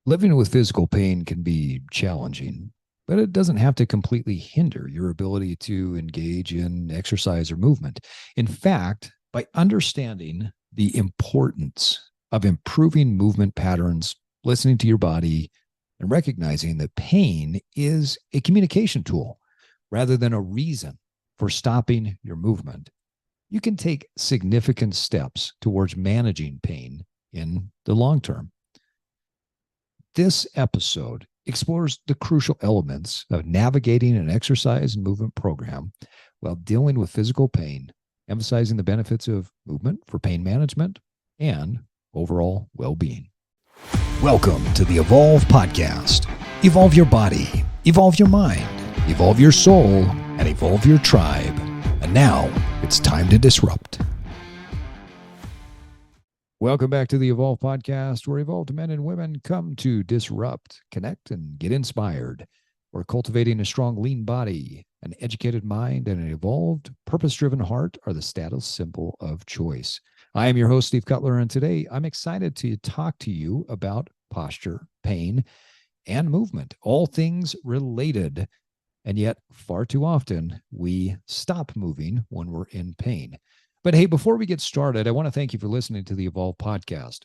Living with physical pain can be challenging, but it doesn't have to completely hinder your ability to engage in exercise or movement. In fact, by understanding the importance of improving movement patterns, listening to your body, and recognizing that pain is a communication tool rather than a reason for stopping your movement, you can take significant steps towards managing pain in the long term. This episode explores the crucial elements of navigating an exercise and movement program while dealing with physical pain, emphasizing the benefits of movement for pain management and overall well being. Welcome to the Evolve Podcast. Evolve your body, evolve your mind, evolve your soul, and evolve your tribe. And now it's time to disrupt. Welcome back to the Evolve Podcast, where evolved men and women come to disrupt, connect, and get inspired. We're cultivating a strong, lean body, an educated mind, and an evolved, purpose-driven heart are the status symbol of choice. I am your host, Steve Cutler, and today I'm excited to talk to you about posture, pain, and movement, all things related. And yet, far too often, we stop moving when we're in pain. But hey, before we get started, I want to thank you for listening to the Evolve Podcast.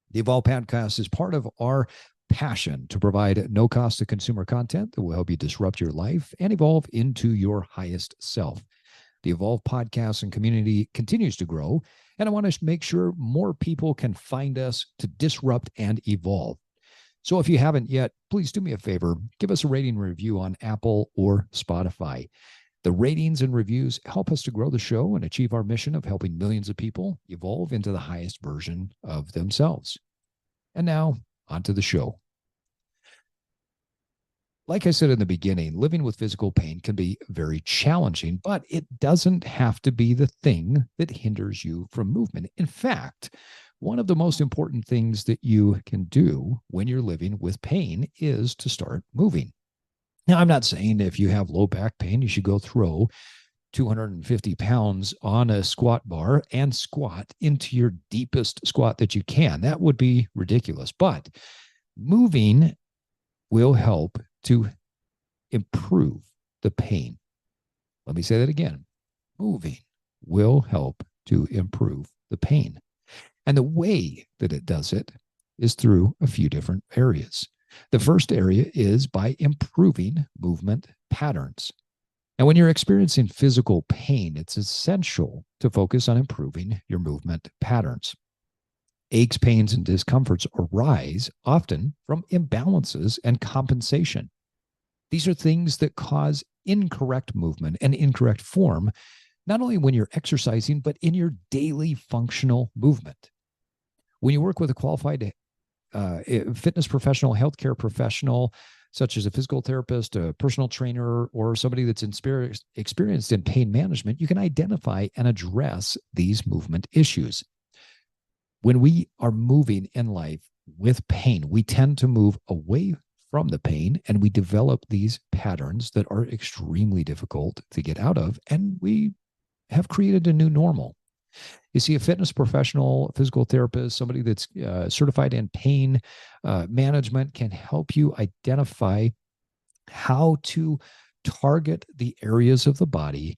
The Evolve Podcast is part of our passion to provide no-cost to consumer content that will help you disrupt your life and evolve into your highest self. The Evolve Podcast and community continues to grow, and I want to make sure more people can find us to disrupt and evolve. So if you haven't yet, please do me a favor, give us a rating and review on Apple or Spotify. The ratings and reviews help us to grow the show and achieve our mission of helping millions of people evolve into the highest version of themselves. And now, on to the show. Like I said in the beginning, living with physical pain can be very challenging, but it doesn't have to be the thing that hinders you from movement. In fact, one of the most important things that you can do when you're living with pain is to start moving. Now, I'm not saying if you have low back pain, you should go throw 250 pounds on a squat bar and squat into your deepest squat that you can. That would be ridiculous. But moving will help to improve the pain. Let me say that again. Moving will help to improve the pain. And the way that it does it is through a few different areas. The first area is by improving movement patterns. And when you're experiencing physical pain, it's essential to focus on improving your movement patterns. Aches, pains, and discomforts arise often from imbalances and compensation. These are things that cause incorrect movement and incorrect form, not only when you're exercising, but in your daily functional movement. When you work with a qualified fitness professional, healthcare professional, such as a physical therapist, a personal trainer, or somebody that's experienced in pain management, you can identify and address these movement issues. When we are moving in life with pain, we tend to move away from the pain, and we develop these patterns that are extremely difficult to get out of, and we have created a new normal. You see, a fitness professional, a physical therapist, somebody that's certified in pain management can help you identify how to target the areas of the body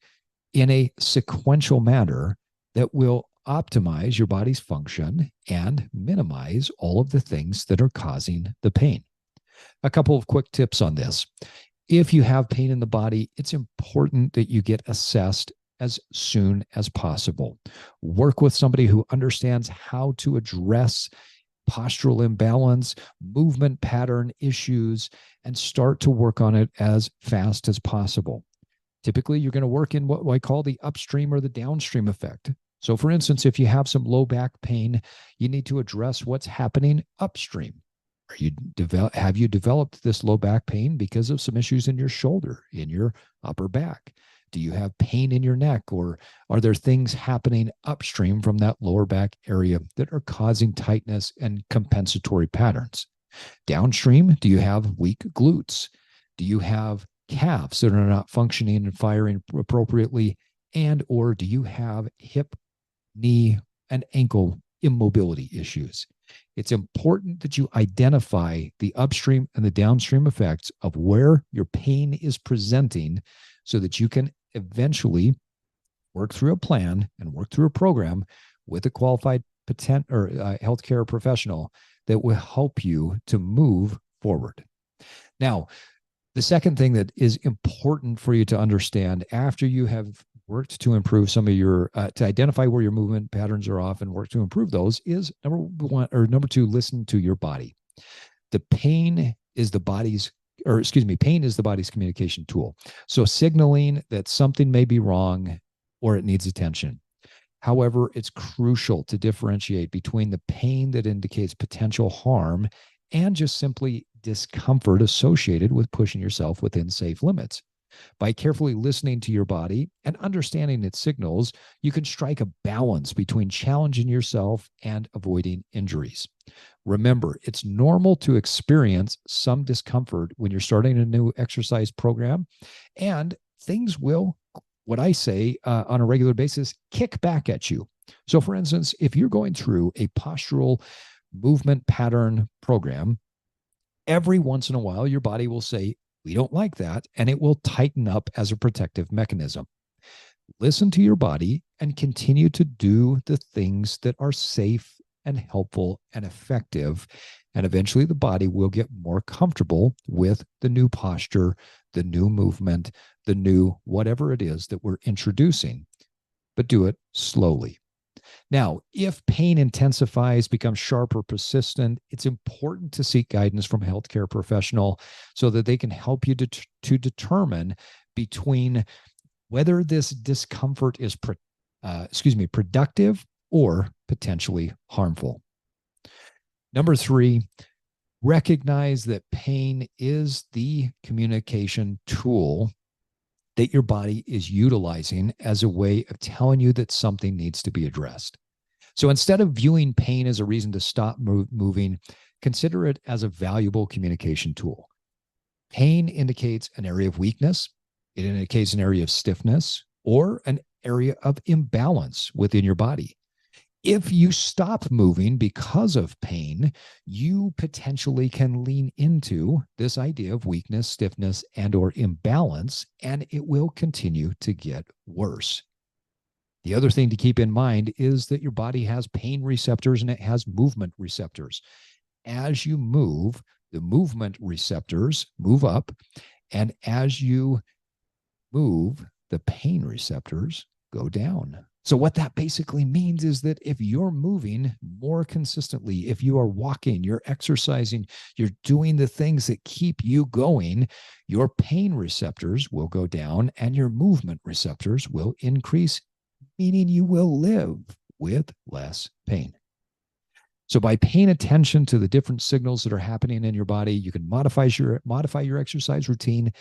in a sequential manner that will optimize your body's function and minimize all of the things that are causing the pain. A couple of quick tips on this. If you have pain in the body, it's important that you get assessed as soon as possible. Work with somebody who understands how to address postural imbalance, movement pattern issues, and start to work on it as fast as possible. Typically, you're going to work in what I call the upstream or the downstream effect. So for instance, if you have some low back pain, you need to address what's happening upstream. Have you developed this low back pain because of some issues in your shoulder, in your upper back? Do you have pain in your neck, or are there things happening upstream from that lower back area that are causing tightness and compensatory patterns? Downstream, do you have weak glutes? Do you have calves that are not functioning and firing appropriately? And or do you have hip, knee, and ankle immobility issues? It's important that you identify the upstream and the downstream effects of where your pain is presenting so that you can eventually work through a plan and work through a program with a qualified healthcare professional that will help you to move forward. Now, the second thing that is important for you to understand after you have worked to improve some of your, to identify where your movement patterns are off and work to improve those is number two, listen to your body. Pain is the body's communication tool. So signaling that something may be wrong or it needs attention. However, it's crucial to differentiate between the pain that indicates potential harm and just simply discomfort associated with pushing yourself within safe limits. By carefully listening to your body and understanding its signals, you can strike a balance between challenging yourself and avoiding injuries. Remember, it's normal to experience some discomfort when you're starting a new exercise program, and things will, what I say on a regular basis, kick back at you. So, for instance, if you're going through a postural movement pattern program, every once in a while, your body will say, we don't like that, and it will tighten up as a protective mechanism. Listen to your body and continue to do the things that are safe and helpful and effective. And eventually the body will get more comfortable with the new posture, the new movement, the new whatever it is that we're introducing, but do it slowly. Now, if pain intensifies, becomes sharp or persistent, it's important to seek guidance from a healthcare professional so that they can help you to determine between whether this discomfort is productive or potentially harmful. Number three, recognize that pain is the communication tool that your body is utilizing as a way of telling you that something needs to be addressed. So instead of viewing pain as a reason to stop moving, consider it as a valuable communication tool. Pain indicates an area of weakness, it indicates an area of stiffness, or an area of imbalance within your body. If you stop moving because of pain, you potentially can lean into this idea of weakness, stiffness, and or imbalance, and it will continue to get worse. The other thing to keep in mind is that your body has pain receptors and it has movement receptors. As you move, the movement receptors move up, and as you move, the pain receptors go down. So what that basically means is that if you're moving more consistently, if you are walking, you're exercising, you're doing the things that keep you going, your pain receptors will go down and your movement receptors will increase, meaning you will live with less pain. So by paying attention to the different signals that are happening in your body, you can modify your exercise routine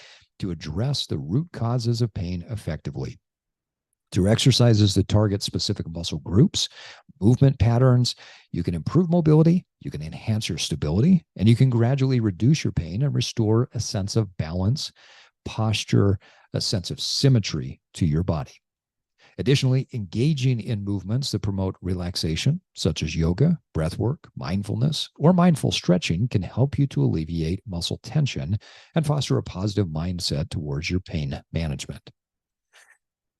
to address the root causes of pain effectively. Through exercises that target specific muscle groups, movement patterns, you can improve mobility, you can enhance your stability, and you can gradually reduce your pain and restore a sense of balance, posture, a sense of symmetry to your body. Additionally, engaging in movements that promote relaxation, such as yoga, breath work, mindfulness, or mindful stretching, can help you to alleviate muscle tension and foster a positive mindset towards your pain management.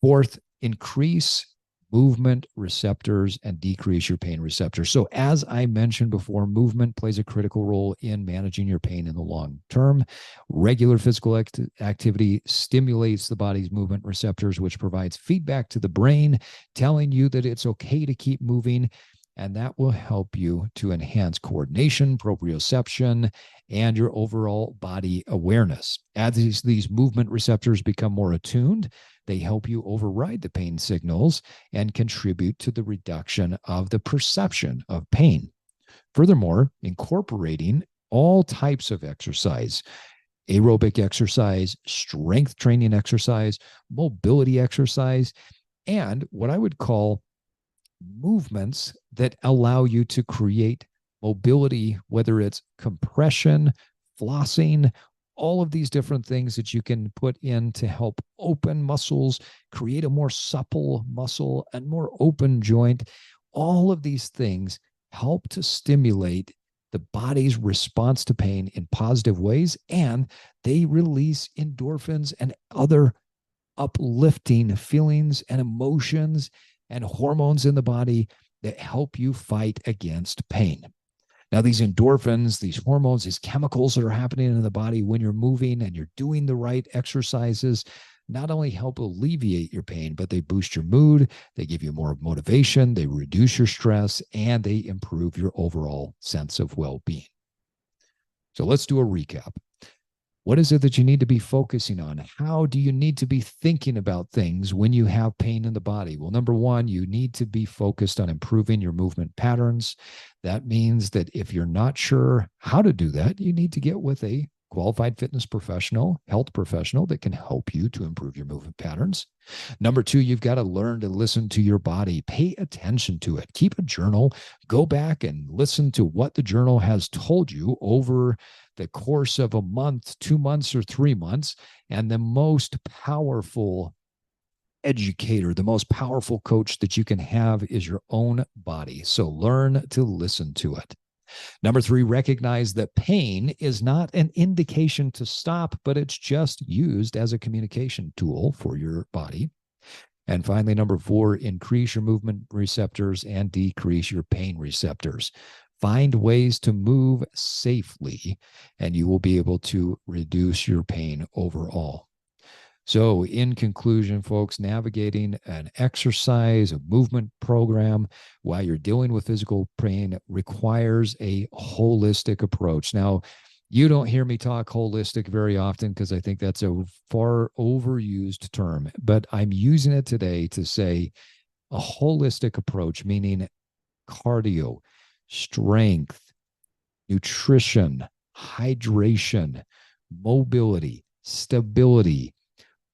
Fourth, increase movement receptors and decrease your pain receptors. So as I mentioned before, movement plays a critical role in managing your pain in the long term. Regular physical activity stimulates the body's movement receptors, which provides feedback to the brain, telling you that it's okay to keep moving. And that will help you to enhance coordination, proprioception, and your overall body awareness. As these movement receptors become more attuned, they help you override the pain signals and contribute to the reduction of the perception of pain. Furthermore, incorporating all types of exercise, aerobic exercise, strength training exercise, mobility exercise, and what I would call movements that allow you to create mobility, whether it's compression, flossing, all of these different things that you can put in to help open muscles, create a more supple muscle and more open joint. All of these things help to stimulate the body's response to pain in positive ways, and they release endorphins and other uplifting feelings and emotions and hormones in the body that help you fight against pain. Now, these endorphins, these hormones, these chemicals that are happening in the body when you're moving and you're doing the right exercises, not only help alleviate your pain, but they boost your mood, they give you more motivation, they reduce your stress, and they improve your overall sense of well-being. So let's do a recap. What is it that you need to be focusing on? How do you need to be thinking about things when you have pain in the body? Well, number one, you need to be focused on improving your movement patterns. That means that if you're not sure how to do that, you need to get with a qualified fitness professional, health professional that can help you to improve your movement patterns. Number two, you've got to learn to listen to your body. Pay attention to it. Keep a journal. Go back and listen to what the journal has told you over the course of a month, 2 months, or 3 months. And the most powerful educator, the most powerful coach that you can have is your own body. So learn to listen to it. Number three, recognize that pain is not an indication to stop, but it's just used as a communication tool for your body. And finally, number four, increase your movement receptors and decrease your pain receptors. Find ways to move safely, and you will be able to reduce your pain overall. So in conclusion, folks, navigating an exercise, a movement program while you're dealing with physical pain requires a holistic approach. Now, you don't hear me talk holistic very often because I think that's a far overused term, but I'm using it today to say a holistic approach, meaning cardio, strength, nutrition, hydration, mobility, stability.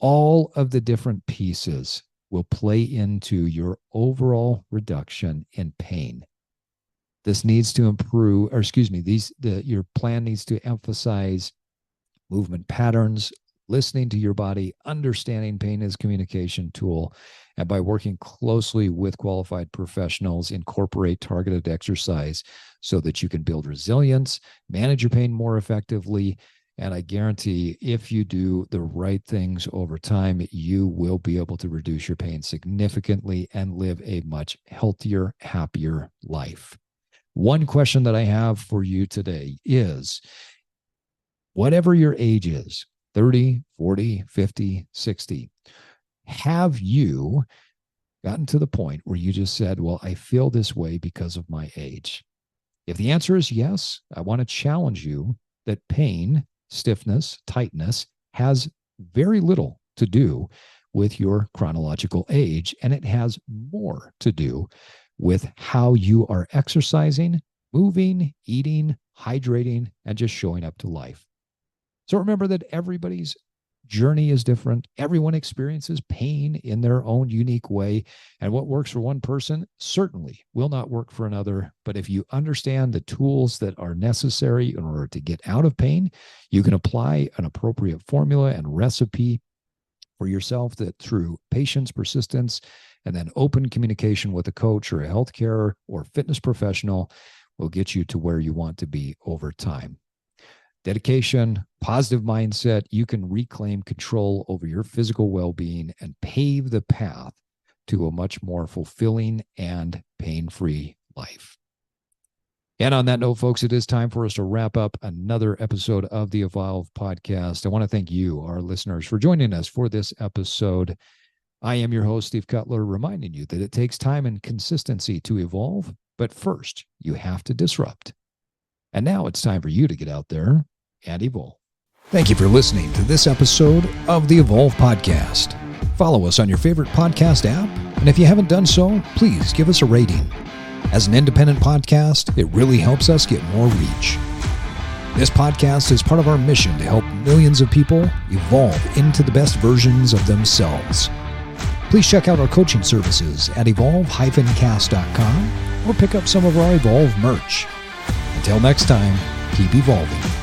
All of the different pieces will play into your overall reduction in pain. This needs to improve, or excuse me, your plan needs to emphasize movement patterns, listening to your body, understanding pain as a communication tool, and by working closely with qualified professionals, incorporate targeted exercise so that you can build resilience, manage your pain more effectively. And I guarantee if you do the right things over time, you will be able to reduce your pain significantly and live a much healthier, happier life. One question that I have for you today is, whatever your age is, 30, 40, 50, 60, have you gotten to the point where you just said, well, I feel this way because of my age? If the answer is yes, I want to challenge you that pain, stiffness, tightness has very little to do with your chronological age, and it has more to do with how you are exercising, moving, eating, hydrating, and just showing up to life. So remember that everybody's journey is different. Everyone experiences pain in their own unique way, and what works for one person certainly will not work for another. But if you understand the tools that are necessary in order to get out of pain, you can apply an appropriate formula and recipe for yourself that through patience, persistence, and then open communication with a coach or a healthcare or fitness professional will get you to where you want to be over time. Dedication, positive mindset, you can reclaim control over your physical well-being and pave the path to a much more fulfilling and pain-free life. And on that note, folks, it is time for us to wrap up another episode of the Evolve podcast. I want to thank you, our listeners, for joining us for this episode. I am your host, Steve Cutler, reminding you that it takes time and consistency to evolve, but first, you have to disrupt. And now it's time for you to get out there and evolve. Thank you for listening to this episode of the Evolve podcast. Follow us on your favorite podcast app, and if you haven't done so, please give us a rating. As an independent podcast, it really helps us get more reach. This podcast is part of our mission to help millions of people evolve into the best versions of themselves. Please check out our coaching services at evolve-cast.com or pick up some of our Evolve merch. Until next time, keep evolving.